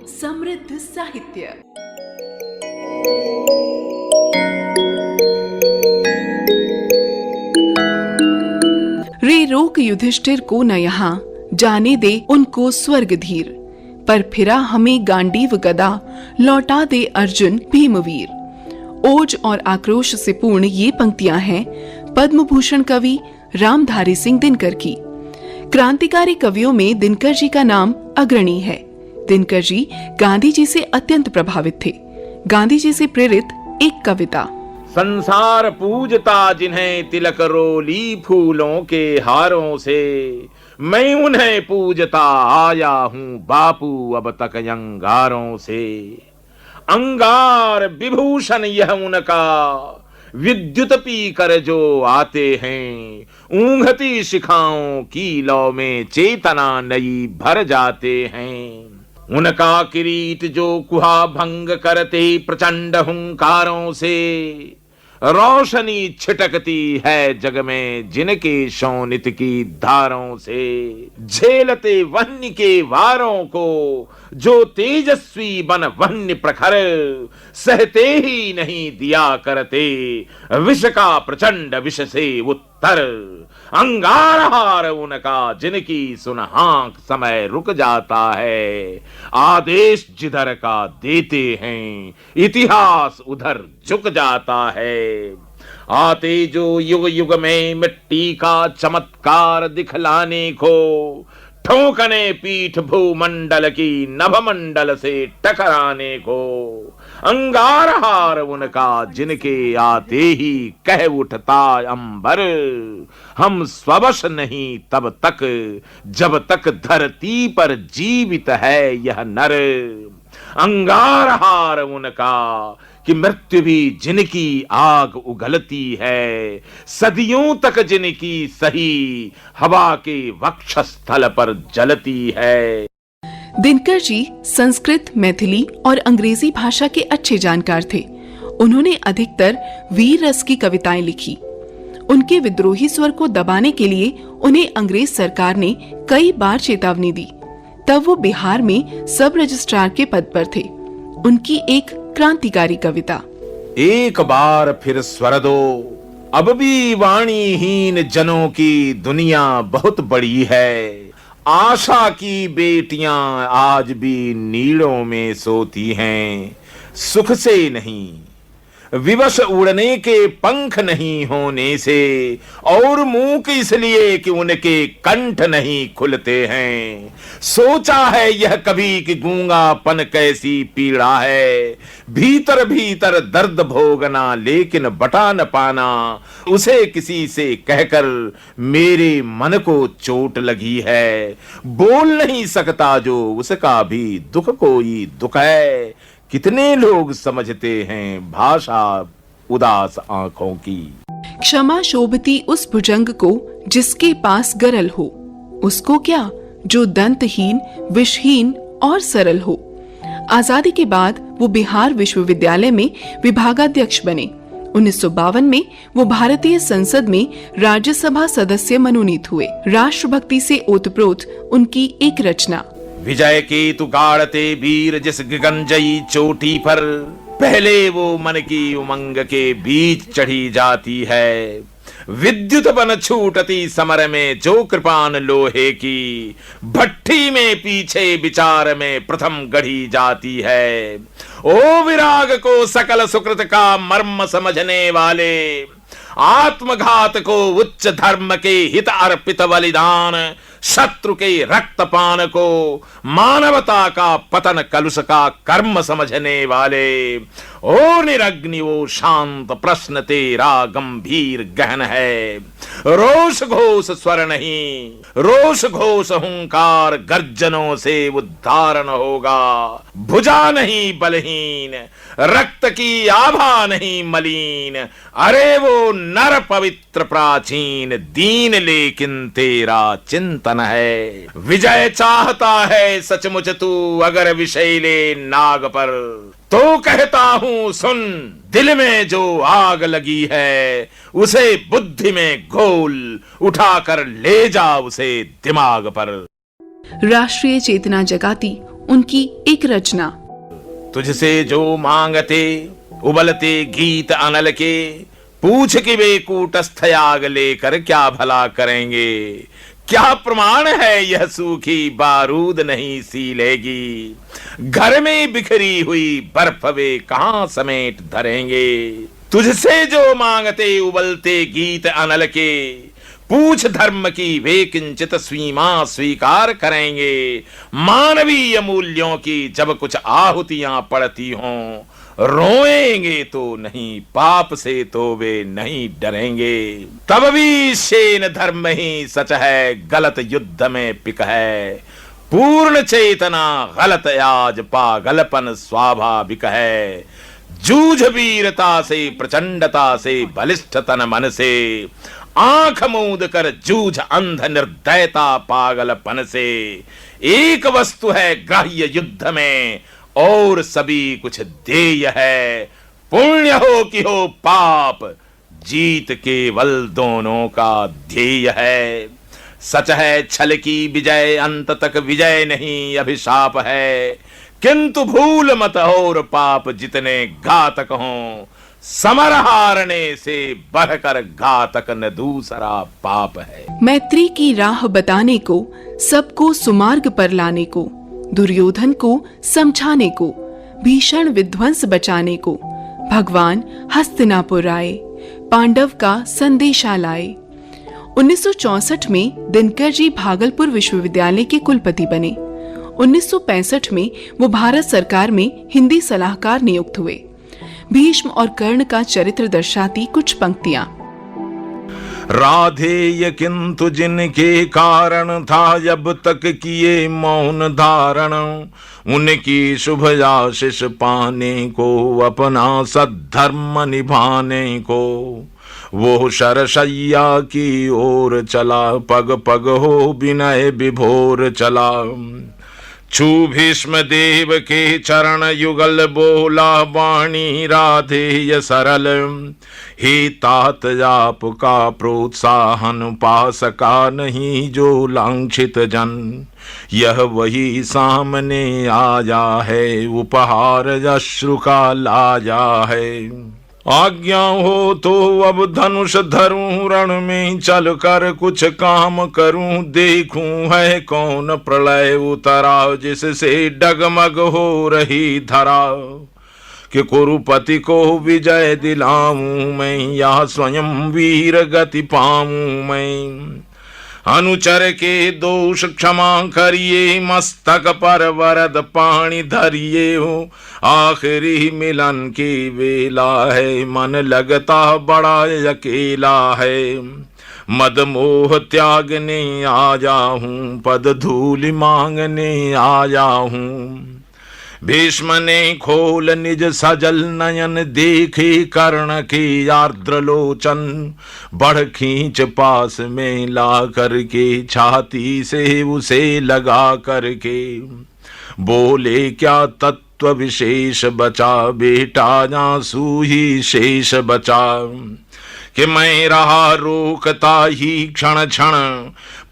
समृद्ध साहित्य। रे रोक युधिष्ठिर को न यहाँ, जाने दे उनको स्वर्ग धीर। पर फिरा हमें गांडीव गदा, लौटा दे अर्जुन भीमवीर। ओज और आक्रोश से पूर्ण ये पंक्तियां हैं पद्म भूषण कवि रामधारी सिंह दिनकर की। क्रांतिकारी कवियों में दिनकर जी का नाम अग्रणी है। दिनकर जी गांधी जी से अत्यंत प्रभावित थे। गांधी जी से प्रेरित एक कविता। संसार पूजता जिन्हें तिलक रोली फूलों के हारों से, मैं उन्हें पूजता आया हूँ बापू अब तक अंगारों से। अंगार विभूषण यह उनका, विद्युत पी कर जो आते हैं, ऊंघती शिखाओं की लौ में चेतना नई भर जाते हैं। उनका किरीट जो कुहा भंग करते प्रचंड हुंकारों से, रोशनी छिटकती है जग में जिनके शोणित की धारों से। झेलते वन्य के वारों को जो तेजस्वी बन वन्य प्रखर, सहते ही नहीं दिया करते विष का प्रचंड विष से उत्तर। अंगारहार उनका जिनकी सुनहाक समय रुक जाता है, आदेश जिधर का देते हैं इतिहास उधर झुक जाता है। आते जो युग युग में मिट्टी का चमत्कार दिखलाने को, ठोकने पीठ भूमंडल की नभमंडल से टकराने को। अंगारहार उनका जिनके आते ही कह उठता अंबर, हम स्ववश नहीं तब तक जब तक धरती पर जीवित है यह नर। अंगारहार उनका कि मृत्यु भी जिनकी आग उगलती है, सदियों तक जिनकी सही हवा के वक्षस्थल पर जलती है। दिनकर जी संस्कृत, मैथिली और अंग्रेजी भाषा के अच्छे जानकार थे। उन्होंने अधिकतर वीर रस की कविताएं लिखी। उनके विद्रोही स्वर को दबाने के लिए उन्हें अंग्रेज सरकार ने कई बार चेतावनी दी। तब वो बिहार में सब रजिस्ट्रार के पद पर थे। उनकी एक क्रांतिकारी कविता। एक बार फिर स्वर दो, अब भी वाणीहीन जनों की दुनिया बहुत बड़ी है। आशा की बेटियां आज भी नीड़ों में सोती हैं, सुख से नहीं, विवश उड़ने के पंख नहीं होने से, और मूक इसलिए कि उनके कंठ नहीं खुलते हैं। सोचा है यह कभी कि गूंगापन कैसी पीड़ा है, भीतर भीतर दर्द भोगना लेकिन बता न पाना, उसे किसी से कहकर मेरे मन को चोट लगी है। बोल नहीं सकता जो उसका भी दुख कोई दुख है, कितने लोग समझते हैं भाषा उदास आंखों की। क्षमा शोभती उस भुजंग को जिसके पास गरल हो, उसको क्या जो दंतहीन, विषहीन और सरल हो। आजादी के बाद वो बिहार विश्वविद्यालय में विभागाध्यक्ष बने। 1952 में वो भारतीय संसद में राज्यसभा सदस्य मनोनीत हुए। राष्ट्रभक्ति से ओतप्रोत उनकी एक रचना। विजय केतु गाड़ते वीर जिस गगनजयी चोटी पर, पहले वो मन की उमंग के बीच चढ़ी जाती है। विद्युत बन छूटती समर में जो कृपान लोहे की, भट्टी में पीछे विचार में प्रथम गढ़ी जाती है। ओ विराग को सकल सुकृत का मर्म समझने वाले, आत्मघात को उच्च धर्म के हित अर्पित बलिदान, शत्रु के रक्तपान को मानवता का पतन कलुष का कर्म समझने वाले। ओ निरग्नि वो शांत प्रश्न तेरा गंभीर गहन है। रोष घोष स्वर नहीं, रोष घोष हुंकार गर्जनों से उद्धारण होगा। भुजा नहीं बलहीन, रक्त की आभा नहीं मलिन, अरे वो नर पवित्र प्राचीन, दीन लेकिन तेरा चिंतन है। विजय चाहता है सचमुच तू अगर विषैले नाग पर, तो कहता हूँ सुन, दिल में जो आग लगी है उसे बुद्धि में घोल, उठाकर ले जा उसे दिमाग पर। राष्ट्रीय चेतना जगाती उनकी एक रचना। तुझसे जो मांगते उबलते गीत अनल के, पूछ कि वे कूटस्थ आग लेकर क्या भला करेंगे। क्या प्रमाण है यह सूखी बारूद नहीं सी लेगी, घर में बिखरी हुई बर्फ वे कहां समेट धरेंगे। तुझसे जो मांगते उबलते गीत अनल के, पूछ धर्म की वे किंचित सीमा स्वीकार करेंगे। मानवीय मूल्यों की जब कुछ आहुतियां पड़ती हों, रोएंगे तो नहीं, पाप से तो वे नहीं डरेंगे। तब भी शेन धर्म ही सच है, गलत युद्ध में पिक है। पूर्ण चेतना गलत आज पागलपन स्वाभाविक है। जूझ वीरता से प्रचंडता से बलिष्ठ तन मन से, आंख मूंद कर जूझ अंध निर्दयता पागलपन से। एक वस्तु है ग्राह्य युद्ध में और सभी कुछ देय है। पुण्य हो कि हो पाप, जीत केवल दोनों का ध्येय है। सच है छल की विजय अंत तक विजय नहीं अभिशाप है। किंतु भूल मत और पाप जितने घातक हों, समर हारने से बढ़कर घातक न दूसरा पाप है। मैत्री की राह बताने को, सबको सुमार्ग पर लाने को, दुर्योधन को समझाने को, भीषण विध्वंस बचाने को, भगवान हस्तिनापुर आए, पांडव का संदेशा लाए। 1964 में दिनकर जी भागलपुर विश्वविद्यालय के कुलपति बने। 1965 में वो भारत सरकार में हिंदी सलाहकार नियुक्त हुए। भीष्म और कर्ण का चरित्र दर्शाती कुछ पंक्तियां। राधेय किंतु जिनके कारण था अब तक किए मौन धारण, उनकी शुभ आशीष पाने को, अपना सद्धर्म निभाने को। वो शरशैया की ओर चला, पग पग हो विनय विभोर चला। छू भीष्म देव के चरण युगल, बोला वाणी राधेय सरल। हे तात आपका प्रोत्साहन पा सका नहीं जो लांछित जन, यह वही सामने आया है, उपहार अश्रु का लाया है। आज्ञा हो तो अब धनुष धरूं, रण में चल कर कुछ काम करूं। देखूं है कौन प्रलय उतरा, जिससे डगमग हो रही धरा। कि कुरुपति को विजय दिलाऊं मैं, या स्वयं वीर गति पाऊं मैं। अनुचर के दोष क्षमा करिए, मस्तक पर वरद पानी धरिए हो। आखिरी मिलन की वेला है, मन लगता बड़ा अकेला है। मद मोह त्यागने आया हूँ, पद धूलि मांगने आया हूँ। भीष्म ने खोल निज सजल नयन, देखे कर्ण की आर्द्र लोचन। बढ़ खींच पास में ला करके, छाती से उसे लगा करके। बोले क्या तत्व विशेष बचा, बेटा आंसू ही शेष बचा। कि मैं रहा रोकता ही क्षण क्षण,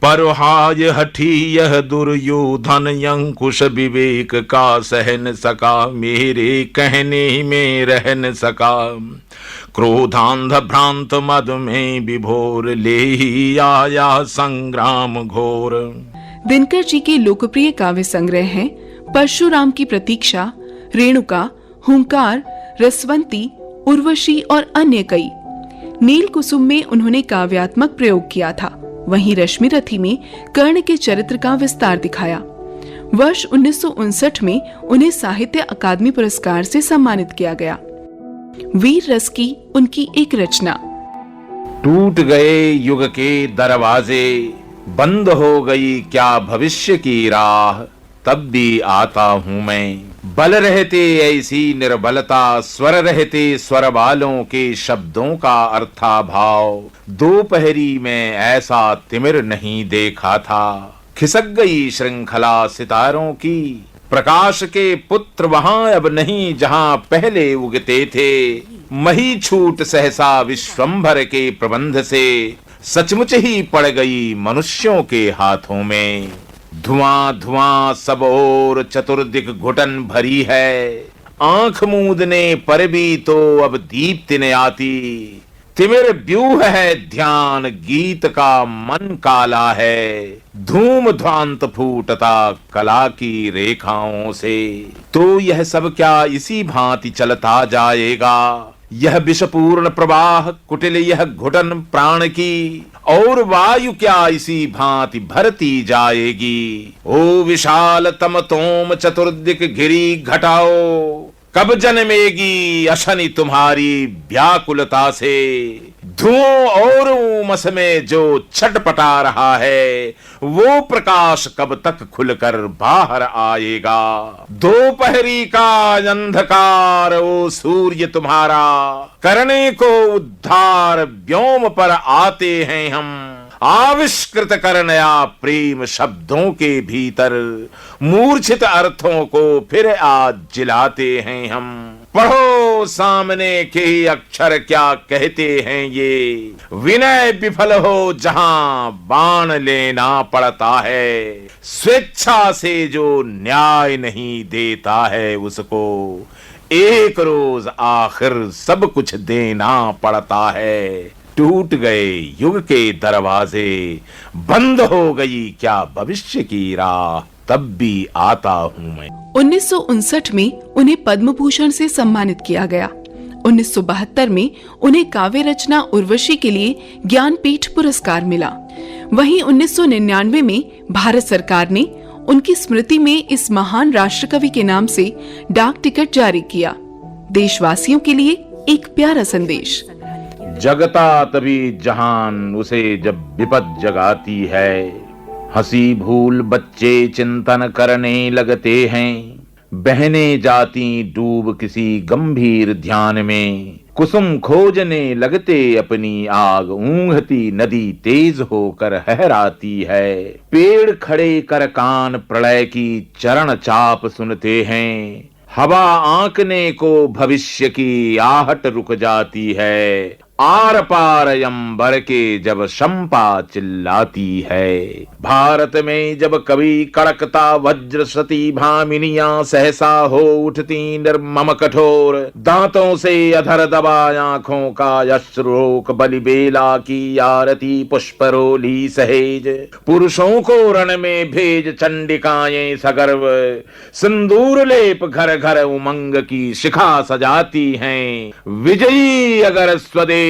पर हाय हठी यह दुर्योधन। अंकुश विवेक का सह न सका, मेरे कहने में रह न सका। क्रोधांध भ्रांत मद में विभोर, ले ही आया संग्राम घोर। दिनकर जी के लोकप्रिय काव्य संग्रह हैं परशुराम की प्रतीक्षा, रेणुका, हुंकार, रसवंती, उर्वशी और अन्य कई। नील कुसुम में उन्होंने काव्यात्मक प्रयोग किया था, वहीं रश्मिरथी में कर्ण के चरित्र का विस्तार दिखाया। वर्ष 1959 में उन्हें साहित्य अकादमी पुरस्कार से सम्मानित किया गया। वीर रस की उनकी एक रचना। टूट गए युग के दरवाजे, बंद हो गई क्या भविष्य की राह। तब भी आता हूं मैं, बल रहते ऐसी निर्बलता, स्वर रहते स्वर वालों के शब्दों का अर्थाभाव। दोपहरी में ऐसा तिमिर नहीं देखा था, खिसक गई श्रृंखला सितारों की। प्रकाश के पुत्र वहां अब नहीं जहां पहले उगते थे। मही छूट सहसा विश्वंभर के प्रबंध से, सचमुच ही पड़ गई मनुष्यों के हाथों में। धुआं धुआं सब ओर चतुर्दिक घुटन भरी है, आंख मूंदने पर भी तो अब दीप्ति न आती। तिमिर व्यूह है ध्यान गीत का मन काला है, धूम ध्वांत फूटता कला की रेखाओं से। तो यह सब क्या इसी भांति चलता जाएगा, यह विषपूर्ण प्रवाह कुटिल यह घुटन प्राण की, और वायु क्या इसी भांति भरती जाएगी। ओ विशाल तम तोम चतुर्दिक घिरी घटाओ, कब जन्मेगी अशनि तुम्हारी व्याकुलता से। धुओं और उमस में जो छटपटा रहा है, वो प्रकाश कब तक खुलकर बाहर आएगा। दोपहरी का अंधकार ओ सूर्य तुम्हारा, करने को उद्धार व्योम पर आते हैं हम। आविष्कृत कर नया प्रेम शब्दों के भीतर, मूर्छित अर्थों को फिर आज जिलाते हैं हम। पढ़ो सामने के अक्षर क्या कहते हैं ये, विनय विफल हो जहां बाण लेना पड़ता है। स्वेच्छा से जो न्याय नहीं देता है उसको, एक रोज आखिर सब कुछ देना पड़ता है। टूट गए युग के दरवाजे, बंद हो गई क्या भविष्य की राह, तब भी आता हूँ मैं। 1959 में उन्हें पद्म भूषण से सम्मानित किया गया। 1972 में उन्हें काव्य रचना उर्वशी के लिए ज्ञानपीठ पुरस्कार मिला। वहीं 1999 में भारत सरकार ने उनकी स्मृति में इस महान राष्ट्रकवि के नाम से डाक टिकट जारी किया। देशवासियों के लिए एक प्यारा संदेश। जगता तभी जहान उसे जब विपद जगाती है, हंसी भूल बच्चे चिंतन करने लगते हैं। बहने जाती डूब किसी गंभीर ध्यान में, कुसुम खोजने लगते अपनी आग, ऊंघती नदी तेज होकर हहराती है। पेड़ खड़े कर कान प्रलय की चरण चाप सुनते हैं, हवा आंकने को भविष्य की आहट रुक जाती है। आर पार अंबर के जब शंपा चिल्लाती है। भारत में जब कभी कड़कता वज्र सती भामिनियां सहसा हो उठती निर्मम कठोर, दांतों से अधर दबा आंखों का अश्रुरोक बलिबेला की आरती पुष्परोली सहेज। पुरुषों को रण में भेज चंडिकाएं सगर्व, सिंदूर लेप घर घर उमंग की शिखा सजाती हैं। विजयी अगर स्वदेश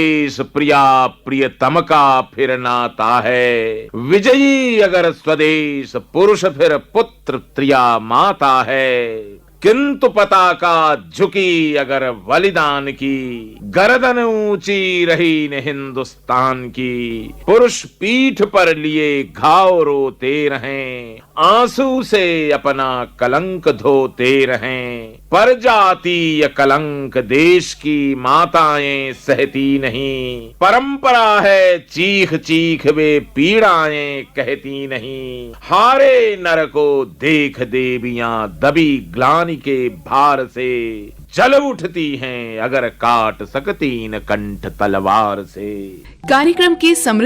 प्रिया प्रियतम का फिर नाता है, विजयी अगर स्वदेश पुरुष फिर पुत्र त्रिया माता है। किंतु पताका झुकी अगर बलिदान की, गर्दन ऊंची रही न हिंदुस्तान की। पुरुष पीठ पर लिए घाव रोते रहें, आंसू से अपना कलंक धोते रहें। पर जातीय कलंक देश की माताएं सहती नहीं, परंपरा है चीख चीख वे पीड़ाएं कहती नहीं। हारे नर को देख देवियां दबी ग्लानि के भार से, जल उठती हैं अगर काट सकती न कंठ तलवार से। कार्यक्रम की समृद्धि